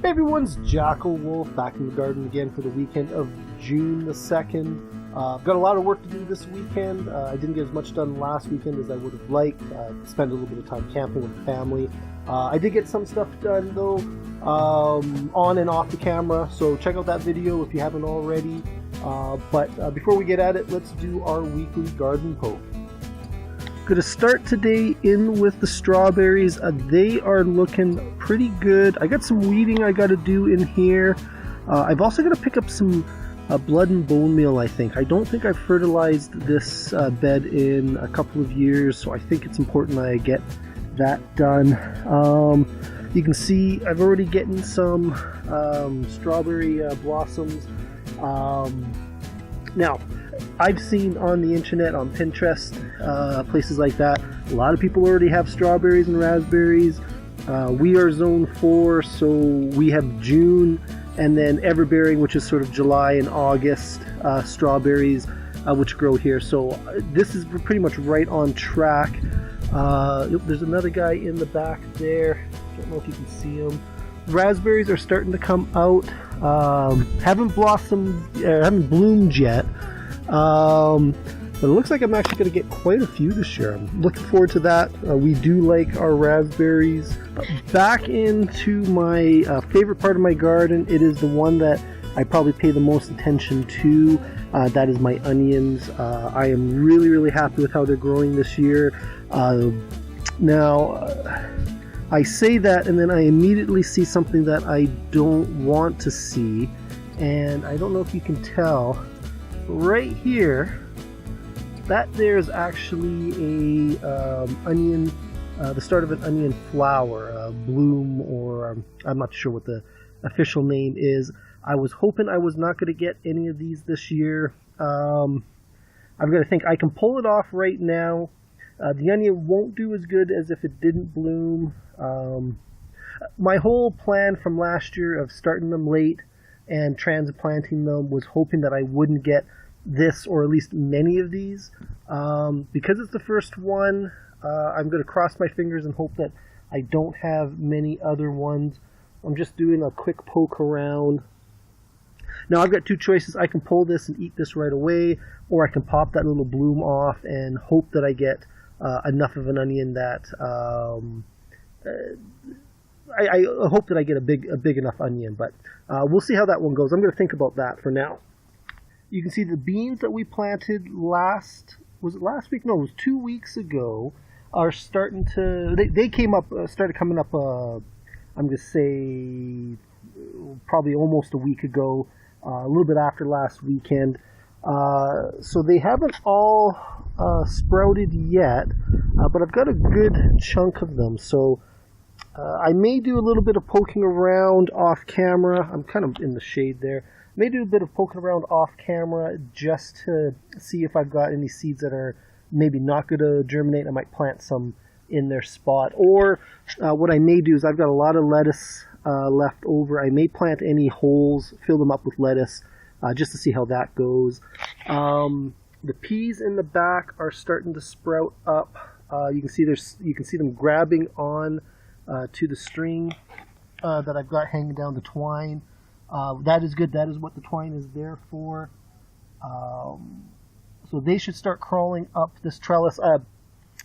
Hey everyone, it's JackelWolf back in the garden again for the weekend of June the 2nd. I've got a lot of work to do this weekend. I didn't get as much done last weekend as I would have liked. Spent a little bit of time camping with the family. I did get some stuff done though, on and off the camera, so check out that video if you haven't already. But before we get at it, let's do our weekly garden poke. Gonna start today in with the strawberries. They are looking pretty good. I got some weeding I gotta do in here. I've also got to pick up some blood and bone meal, I think. I don't think I've fertilized this bed in a couple of years, so I think it's important I get that done. You can see I've already getting some strawberry blossoms. Now, I've seen on the internet, on Pinterest, places like that, a lot of people already have strawberries and raspberries. We are zone 4, so we have June, and then everbearing, which is sort of July and August strawberries, which grow here. So this is pretty much right on track. There's another guy in the back there. Don't know if you can see him. Raspberries are starting to come out. Haven't bloomed yet. But it looks like I'm actually going to get quite a few this year. I'm looking forward to that. We do like our raspberries. Back into my favorite part of my garden. It is the one that I probably pay the most attention to. That is my onions. I am really happy with how they're growing this year. Now, I say that and then I immediately see something that I don't want to see. And I don't know if you can tell. Right here, that there's actually a onion, the start of an onion flower, bloom, or I'm not sure what the official name is. I was hoping I was not going to get any of these this year. I'm going to think I can pull it off right now. The onion won't do as good as if it didn't bloom. My whole plan from last year of starting them late and transplanting them was hoping that I wouldn't get this, or at least many of these. Because it's the first one, I'm going to cross my fingers and hope that I don't have many other ones. I'm just doing a quick poke around. Now I've got two choices. I can pull this and eat this right away, or I can pop that little bloom off and hope that I get enough of an onion that I hope that I get a big enough onion, but we'll see how that one goes. I'm going to think about that for now. You can see the beans that we planted was it last week? No, it was 2 weeks ago, are starting to, they came up, started coming up, I'm going to say probably almost a week ago, a little bit after last weekend. So they haven't all sprouted yet, but I've got a good chunk of them. So I may do a little bit of poking around off camera. I'm kind of in the shade there. May do a bit of poking around off camera just to see if I've got any seeds that are maybe not going to germinate. I might plant some in their spot. Or what I may do is I've got a lot of lettuce left over. I may plant any holes, fill them up with lettuce, just to see how that goes. The peas in the back are starting to sprout up. You can see them grabbing on to the string that I've got hanging down the twine. That is good. That is what the twine is there for. So they should start crawling up this trellis.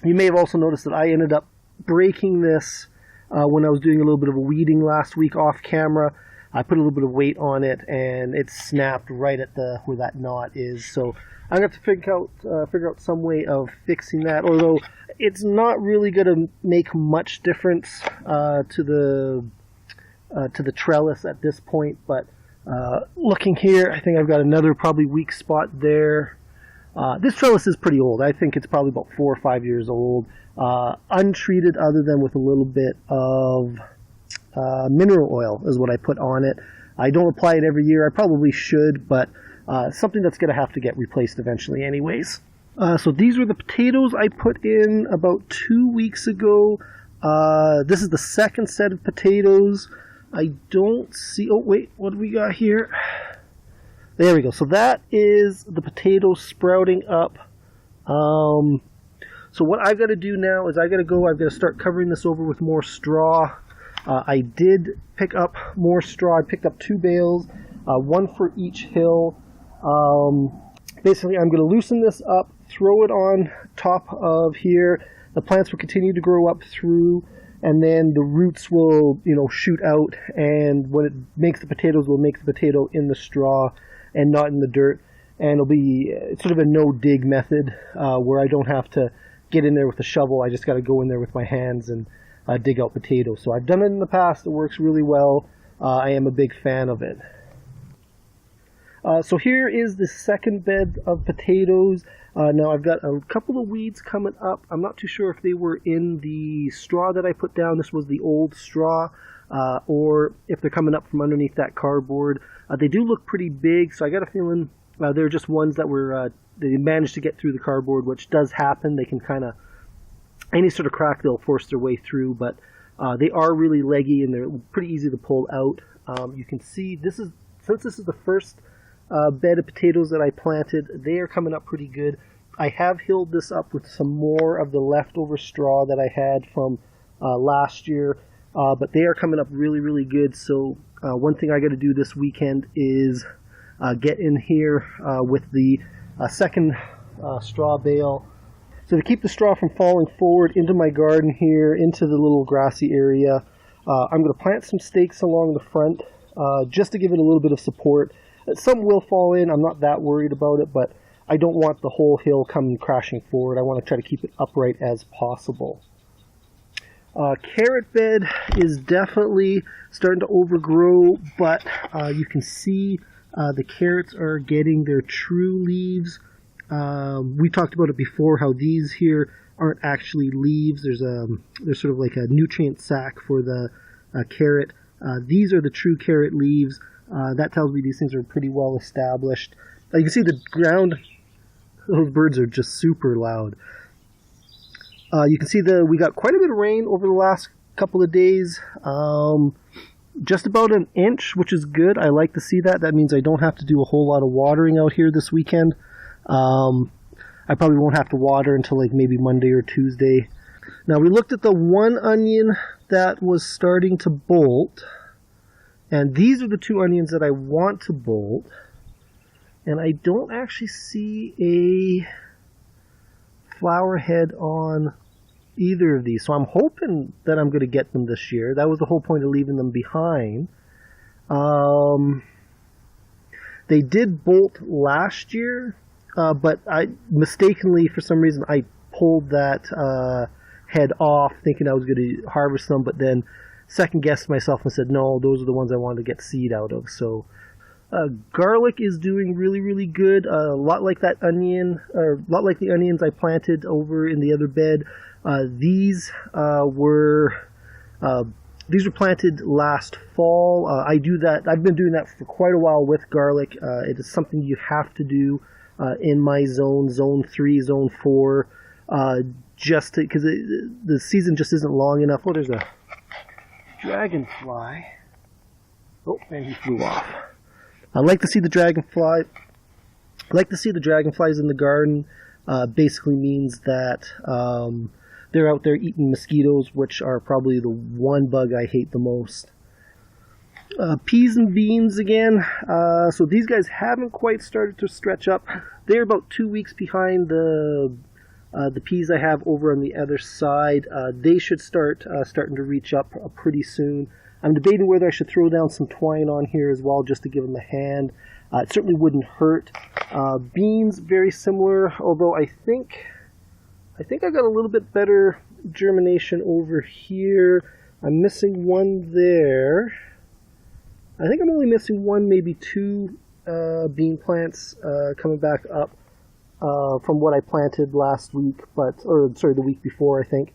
You may have also noticed that I ended up breaking this when I was doing a little bit of a weeding last week off camera. I put a little bit of weight on it, and it snapped right at where that knot is. So I'm going to have to figure out some way of fixing that. Although it's not really going to make much difference to the trellis at this point, but looking here, I think I've got another probably weak spot there. This trellis is pretty old. I think it's probably about 4 or 5 years old. Untreated, other than with a little bit of mineral oil is what I put on it. I don't apply it every year. I probably should, but something that's going to have to get replaced eventually anyways. So these were the potatoes I put in about 2 weeks ago. This is the second set of potatoes. I don't see, oh wait, what do we got here? There we go. So that is the potatoes sprouting up. So what I've got to do now is I've got to start covering this over with more straw. I did pick up more straw. I picked up 2 bales, one for each hill. Basically, I'm going to loosen this up, throw it on top of here. The plants will continue to grow up through, and then the roots will, shoot out, and when it makes the potatoes, we'll make the potato in the straw and not in the dirt. And it'll be sort of a no-dig method where I don't have to get in there with a shovel. I just got to go in there with my hands and dig out potatoes. So I've done it in the past. It works really well. I am a big fan of it. So here is the second bed of potatoes. Now I've got a couple of weeds coming up. I'm not too sure if they were in the straw that I put down. This was the old straw. Or if they're coming up from underneath that cardboard. They do look pretty big, so I got a feeling they're just ones that were they managed to get through the cardboard, which does happen. They can kind of, any sort of crack they'll force their way through, but they are really leggy and they're pretty easy to pull out. You can see since this is the first bed of potatoes that I planted, they are coming up pretty good. I have hilled this up with some more of the leftover straw that I had from last year, but they are coming up really, really good. So one thing I got to do this weekend is get in here with the second straw bale. So to keep the straw from falling forward into my garden here, into the little grassy area, I'm going to plant some stakes along the front just to give it a little bit of support. Some will fall in. I'm not that worried about it, but I don't want the whole hill coming crashing forward. I want to try to keep it upright as possible. Carrot bed is definitely starting to overgrow, but you can see the carrots are getting their true leaves. We talked about it before, how these here aren't actually leaves. There's sort of like a nutrient sac for the carrot. These are the true carrot leaves. That tells me these things are pretty well established. You can see the ground. Those birds are just super loud. You can see we got quite a bit of rain over the last couple of days. Just about an inch, which is good. I like to see that. That means I don't have to do a whole lot of watering out here this weekend. I probably won't have to water until like maybe Monday or Tuesday. Now we looked at the one onion that was starting to bolt, and these are the 2 onions that I want to bolt, and I don't actually see a flower head on either of these, so I'm hoping that I'm going to get them this year. That was the whole point of leaving them behind. They did bolt last year, but I mistakenly, for some reason, I pulled that head off thinking I was going to harvest them, but then second guessed myself and said no, those are the ones I wanted to get seed out of. So garlic is doing really, really good. A lot like that onion, or a lot like the onions I planted over in the other bed. These were planted last fall. I do that. I've been doing that for quite a while with garlic. It is something you have to do in my zone 3, zone 4, just because the season just isn't long enough. Oh, there's a dragonfly. Oh, and he flew off. I like to see the dragonfly. I like to see the dragonflies in the garden. Basically means that they're out there eating mosquitoes, which are probably the one bug I hate the most. Peas and beans again. So these guys haven't quite started to stretch up. They're about 2 weeks behind the peas I have over on the other side. They should start starting to reach up pretty soon. I'm debating whether I should throw down some twine on here as well, just to give them a hand. It certainly wouldn't hurt. Beans, very similar, although I think I got a little bit better germination over here. I'm missing one there. I think I'm only missing one, maybe 2 bean plants coming back up from what I planted last week, the week before, I think.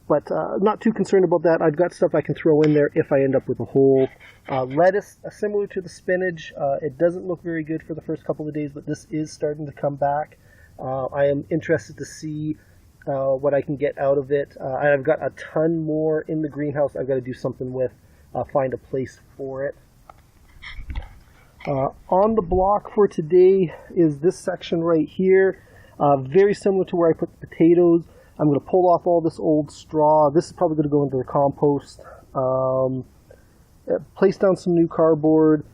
But not too concerned about that. I've got stuff I can throw in there if I end up with a hole. Lettuce, similar to the spinach. It doesn't look very good for the first couple of days, but this is starting to come back. I am interested to see what I can get out of it. I've got a ton more in the greenhouse I've got to do something with, find a place for it. On the block for today is this section right here. Very similar to where I put the potatoes. I'm going to pull off all this old straw. This is probably going to go into the compost. Place down some new cardboard.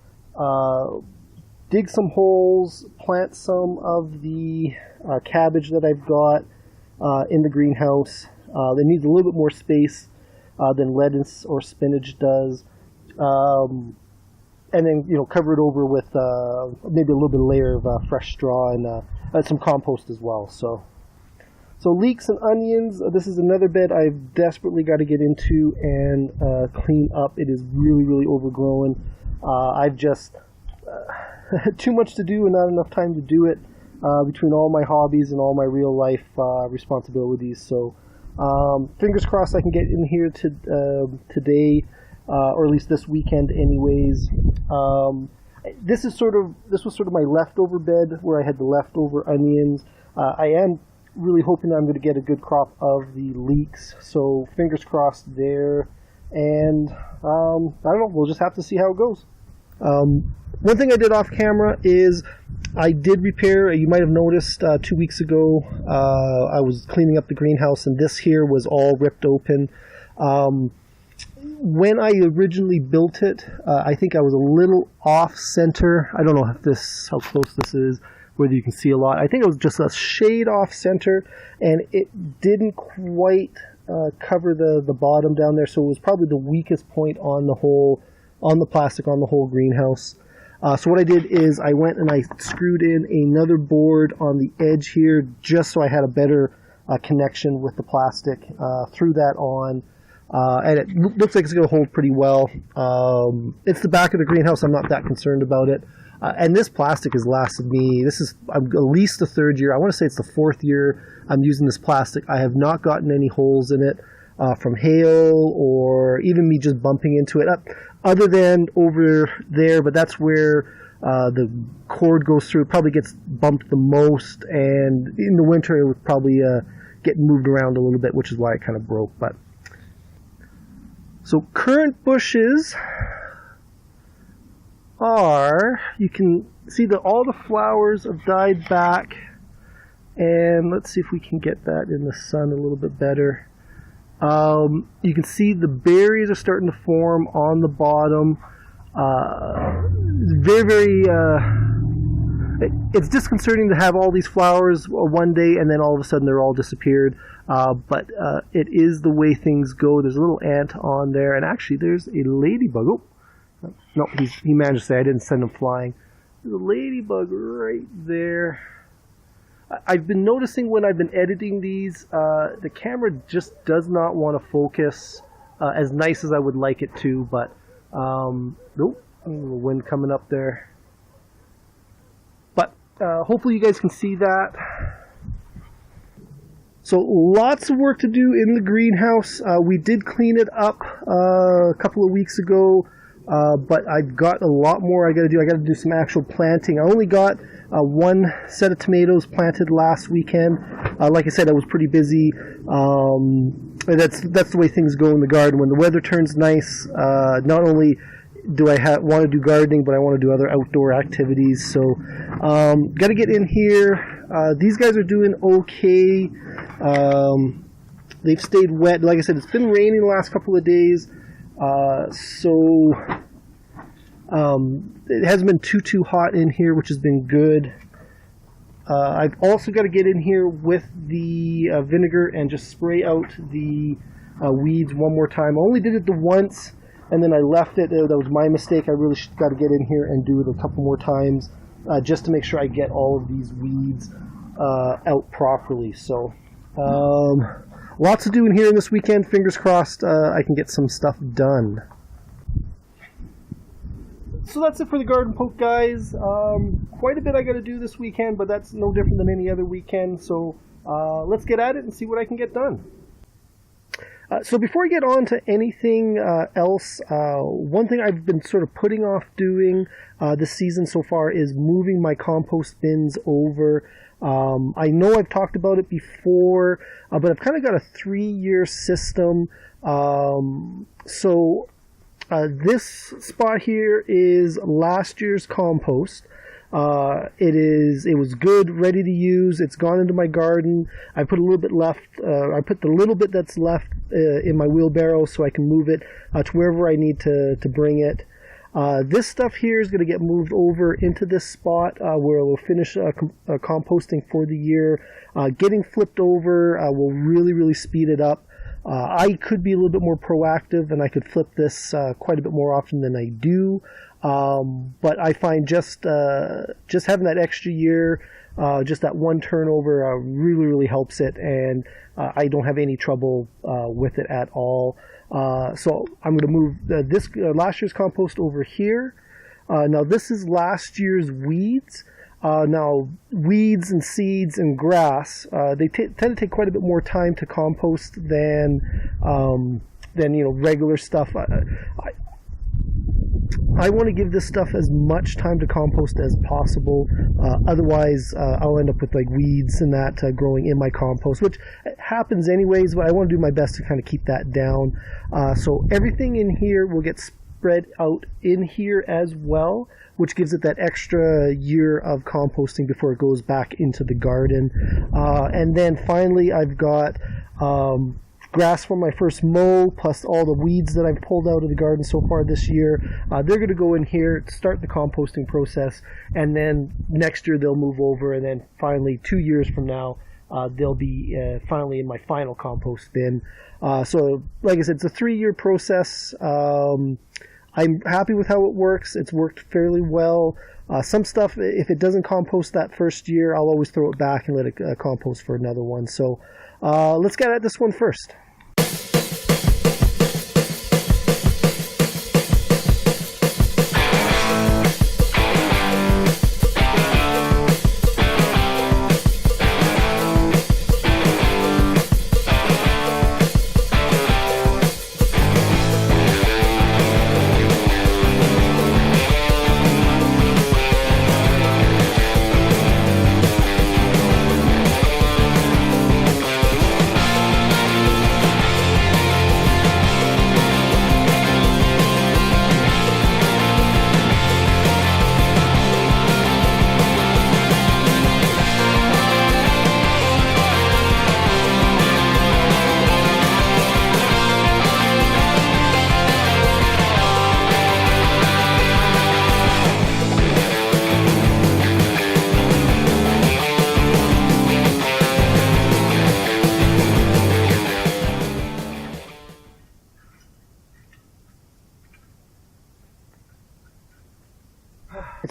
Dig some holes. Plant some of the cabbage that I've got in the greenhouse. It needs a little bit more space than lettuce or spinach does. And then, cover it over with maybe a little bit of layer of fresh straw and some compost as well. So leeks and onions, this is another bed I've desperately got to get into and clean up. It is really, really overgrown. I've just too much to do and not enough time to do it between all my hobbies and all my real life responsibilities. So fingers crossed I can get in here today, or at least this weekend anyways. This was sort of my leftover bed where I had the leftover onions. I am really hoping that I'm going to get a good crop of the leeks, so fingers crossed there. And I don't know, we'll just have to see how it goes. One thing I did off camera is I did repair, you might have noticed 2 weeks ago, I was cleaning up the greenhouse and this here was all ripped open. When I originally built it, I think I was a little off center. I don't know how close this is, whether you can see a lot. I think it was just a shade off center, and it didn't quite cover the bottom down there, so it was probably the weakest point on the plastic on the whole greenhouse. So what I did is I went and I screwed in another board on the edge here, just so I had a better connection with the plastic. Threw that on. And it looks like it's going to hold pretty well. It's the back of the greenhouse. I'm not that concerned about it. And this plastic has lasted me, at least the third year. I want to say it's the fourth year I'm using this plastic. I have not gotten any holes in it from hail or even me just bumping into it. Other than over there, but that's where the cord goes through. It probably gets bumped the most. And in the winter, it would probably get moved around a little bit, which is why it kind of broke. So current bushes are, you can see that all the flowers have died back, and let's see if we can get that in the sun a little bit better. You can see the berries are starting to form on the bottom. Very, very, it's disconcerting to have all these flowers one day and then all of a sudden they're all disappeared. But it is the way things go. There's a little ant on there, and actually there's a ladybug. Oh, no, he managed to say I didn't send him flying. There's a ladybug right there. I've been noticing when I've been editing these, the camera just does not want to focus as nice as I would like it to, but nope, a little wind coming up there. But hopefully you guys can see that. So lots of work to do in the greenhouse. We did clean it up a couple of weeks ago, but I've got a lot more I got to do. I got to do some actual planting. I only got one set of tomatoes planted last weekend. Like I said, I was pretty busy. That's the way things go in the garden. When the weather turns nice, not only do I want to do gardening, but I want to do other outdoor activities. So got to get in here. These guys are doing okay. They've stayed wet. Like I said, it's been raining the last couple of days, so it hasn't been too hot in here, which has been good. I've also got to get in here with the vinegar and just spray out the weeds one more time. I only did it the once, and then I left it. That was my mistake. I really got to get in here and do it a couple more times just to make sure I get all of these weeds out properly. So lots to do in here in this weekend. Fingers crossed I can get some stuff done. So that's it for the garden poke, guys. Quite a bit I got to do this weekend, but that's no different than any other weekend. So let's get at it and see what I can get done. So before I get on to anything else, one thing I've been sort of putting off doing this season so far is moving my compost bins over. I know I've talked about it before, but I've kind of got a 3-year system. So this spot here is last year's compost. It was good, ready to use. It's gone into my garden. I put a little bit left. I put the little bit that's left in my wheelbarrow so I can move it to wherever I need to bring it. This stuff here is going to get moved over into this spot where we'll finish composting for the year. Getting flipped over will really, really speed it up. I could be a little bit more proactive and I could flip this quite a bit more often than I do. But I find just having that extra year, just that one turnover really, really helps it, and I don't have any trouble with it at all. So I'm going to move this last year's compost over here. Now this is last year's weeds. Now weeds and seeds and grass, they tend to take quite a bit more time to compost than regular stuff. I want to give this stuff as much time to compost as possible. Otherwise, I'll end up with like weeds and that growing in my compost, which happens anyways, but I want to do my best to kind of keep that down. So everything in here will get spread out in here as well, which gives it that extra year of composting before it goes back into the garden. And then finally, I've got grass from my first mow, plus all the weeds that I've pulled out of the garden so far this year. They're going to go in here, start the composting process, and then next year they'll move over, and then finally 2 years from now they'll be finally in my final compost bin. So like I said, it's a 3-year process. I'm happy with how it works. It's worked fairly well. Some stuff, if it doesn't compost that first year, I'll always throw it back and let it compost for another one. So let's get at this one first.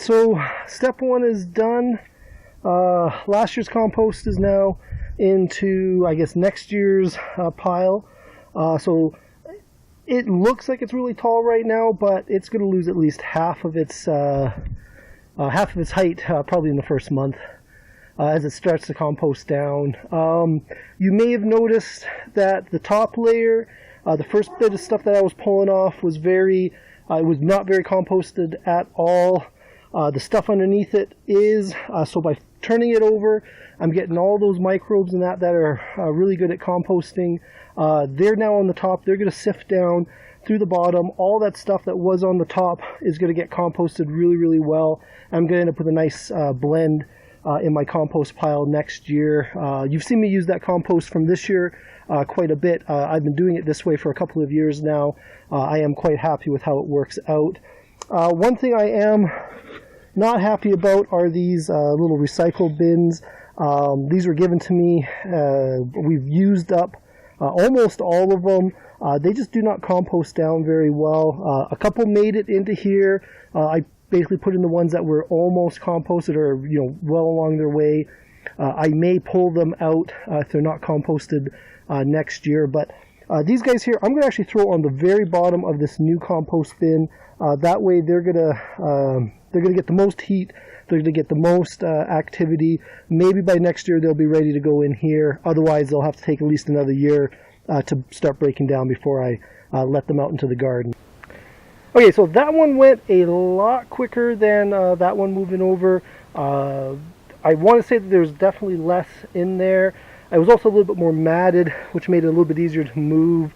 So step 1 is done. Last year's compost is now into, I guess, next year's pile. So it looks like it's really tall right now, but it's going to lose at least half of its height probably in the first month as it starts to compost down. You may have noticed that the top layer, the first bit of stuff that I was pulling off was it was not very composted at all. The stuff underneath it is, so by turning it over, I'm getting all those microbes and that are really good at composting. They're now on the top. They're going to sift down through the bottom. All that stuff that was on the top is going to get composted really, really well. I'm going to end up with a nice blend in my compost pile next year. You've seen me use that compost from this year quite a bit. I've been doing it this way for a couple of years now. I am quite happy with how it works out. One thing I am not happy about are these little recycle bins. These were given to me. We've used up almost all of them. They just do not compost down very well. A couple made it into here. I basically put in the ones that were almost composted or well along their way. I may pull them out if they're not composted next year. But these guys here, I'm going to actually throw on the very bottom of this new compost bin. That way they're gonna get the most heat. They're gonna get the most activity. Maybe by next year they'll be ready to go in here. Otherwise, they'll have to take at least another year to start breaking down before I let them out into the garden. Okay, so that one went a lot quicker than that one moving over. I want to say that there's definitely less in there. It was also a little bit more matted, which made it a little bit easier to move.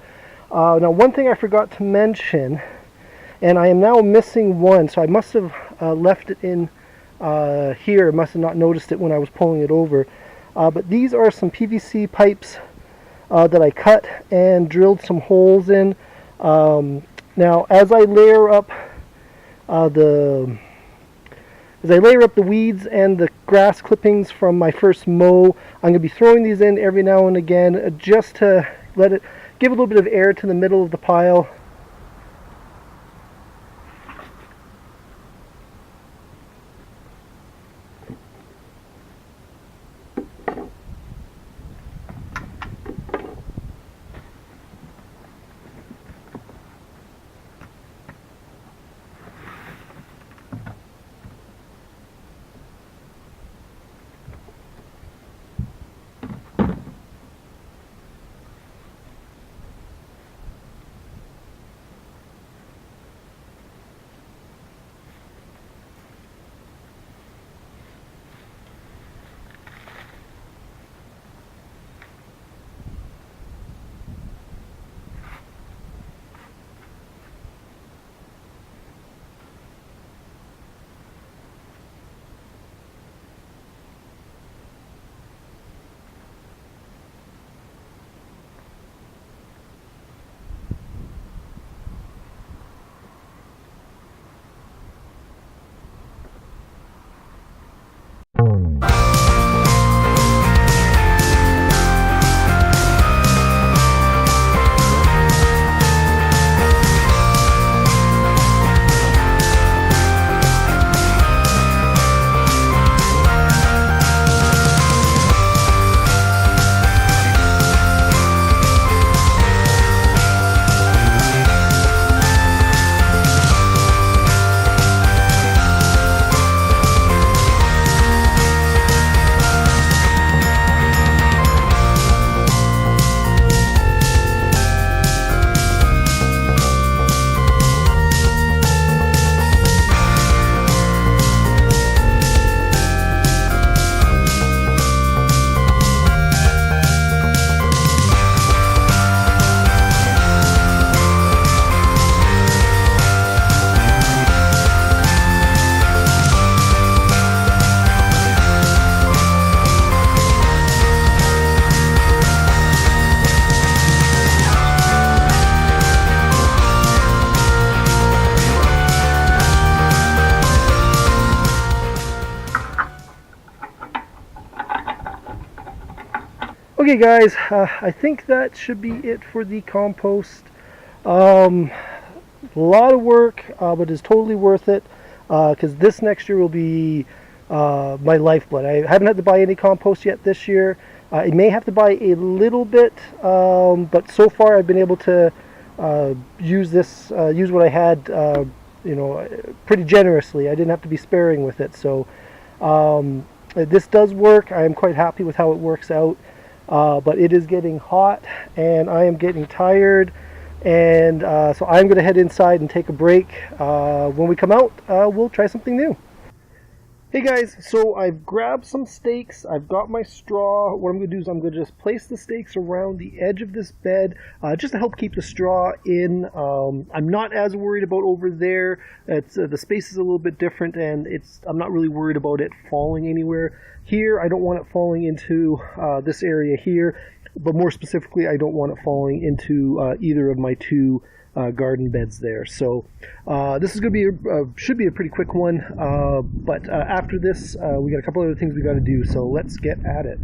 Now, one thing I forgot to mention, and I am now missing one, so I must have left it in here. I must have not noticed it when I was pulling it over. But these are some PVC pipes that I cut and drilled some holes in. Now, as I layer up the weeds and the grass clippings from my first mow, I'm going to be throwing these in every now and again just to let it give a little bit of air to the middle of the pile. Okay guys, I think that should be it for the compost. A lot of work, but it's totally worth it, because this next year will be my lifeblood. I haven't had to buy any compost yet this year. I may have to buy a little bit, but so far I've been able to use what I had, pretty generously. I didn't have to be sparing with it, so this does work. I am quite happy with how it works out. But it is getting hot and I am getting tired, and so I'm going to head inside and take a break. When we come out, we'll try something new. Hey guys, so I've grabbed some stakes, I've got my straw. What I'm going to do is I'm going to just place the stakes around the edge of this bed, just to help keep the straw in. I'm not as worried about over there. It's the space is a little bit different, and I'm not really worried about it falling anywhere. Here, I don't want it falling into this area here, but more specifically, I don't want it falling into either of my two garden beds there. So this is going to be should be a pretty quick one, but after this we got a couple other things we got to do, so let's get at it.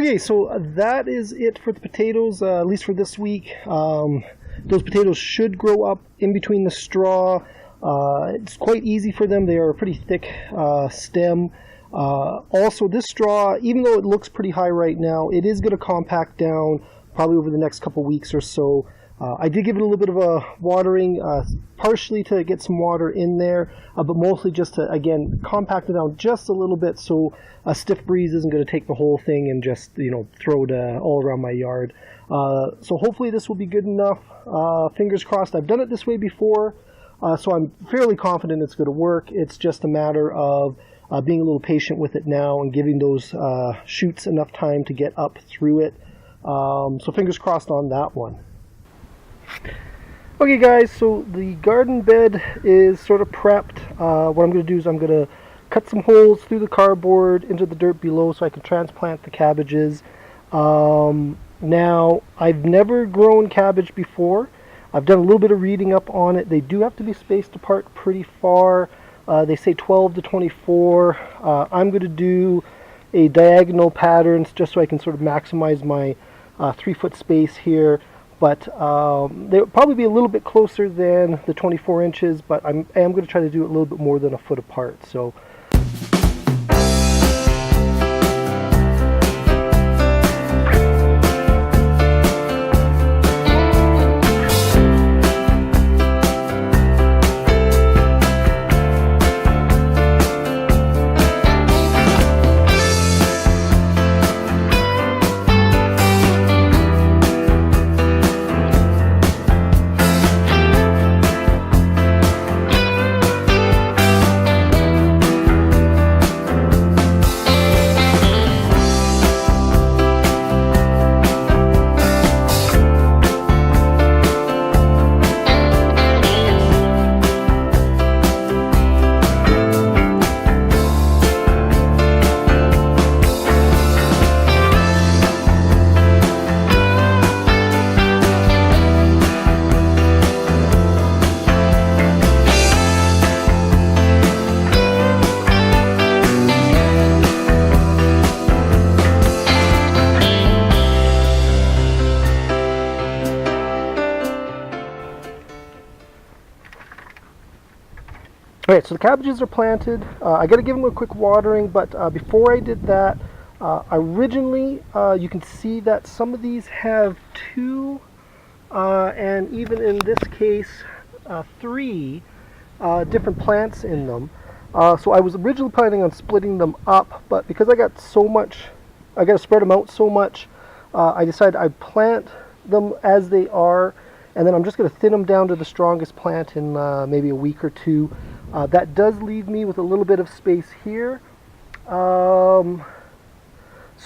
Okay, so that is it for the potatoes, at least for this week. Those potatoes should grow up in between the straw. It's quite easy for them. They are a pretty thick stem. Also, this straw, even though it looks pretty high right now, it is going to compact down probably over the next couple weeks or so. I did give it a little bit of a watering, partially to get some water in there, but mostly just to, again, compact it down just a little bit so a stiff breeze isn't going to take the whole thing and just, throw it all around my yard. So hopefully this will be good enough. Fingers crossed. I've done it this way before, so I'm fairly confident it's going to work. It's just a matter of being a little patient with it now and giving those shoots enough time to get up through it. So fingers crossed on that one. Okay guys, so the garden bed is sort of prepped. What I'm going to do is I'm going to cut some holes through the cardboard into the dirt below so I can transplant the cabbages. Now, I've never grown cabbage before. I've done a little bit of reading up on it. They do have to be spaced apart pretty far. They say 12 to 24. I'm going to do a diagonal pattern just so I can sort of maximize my 3-foot space here. But they'll probably be a little bit closer than the 24 inches, but I am going to try to do it a little bit more than a foot apart. So. Alright, so the cabbages are planted. I got to give them a quick watering, but before I did that, originally you can see that some of these have 2, and even in this case 3 different plants in them. So I was originally planning on splitting them up, but because I got so much, I got to spread them out so much, I decided I'd plant them as they are, and then I'm just going to thin them down to the strongest plant in maybe a week or 2. That does leave me with a little bit of space here. So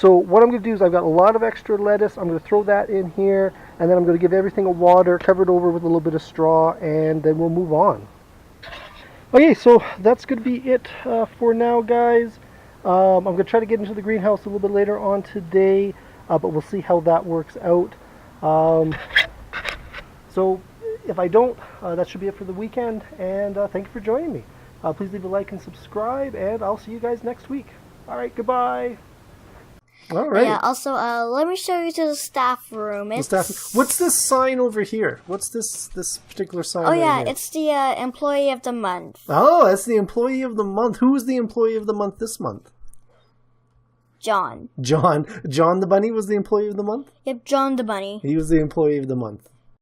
what I'm going to do is I've got a lot of extra lettuce. I'm going to throw that in here, and then I'm going to give everything a water, cover it over with a little bit of straw, and then we'll move on. Okay, so that's going to be it for now, guys. I'm going to try to get into the greenhouse a little bit later on today, but we'll see how that works out. So if I don't, that should be it for the weekend, and thank you for joining me. Please leave a like and subscribe, and I'll see you guys next week. All right, goodbye. All right. Yeah, also, let me show you to the staff room. What's this sign over here? What's this particular sign Oh, yeah, here? it's the Employee of the Month. Oh, that's the Employee of the Month. Who was the Employee of the Month this month? John. John the Bunny was the Employee of the Month? Yep, John the Bunny. He was the Employee of the Month.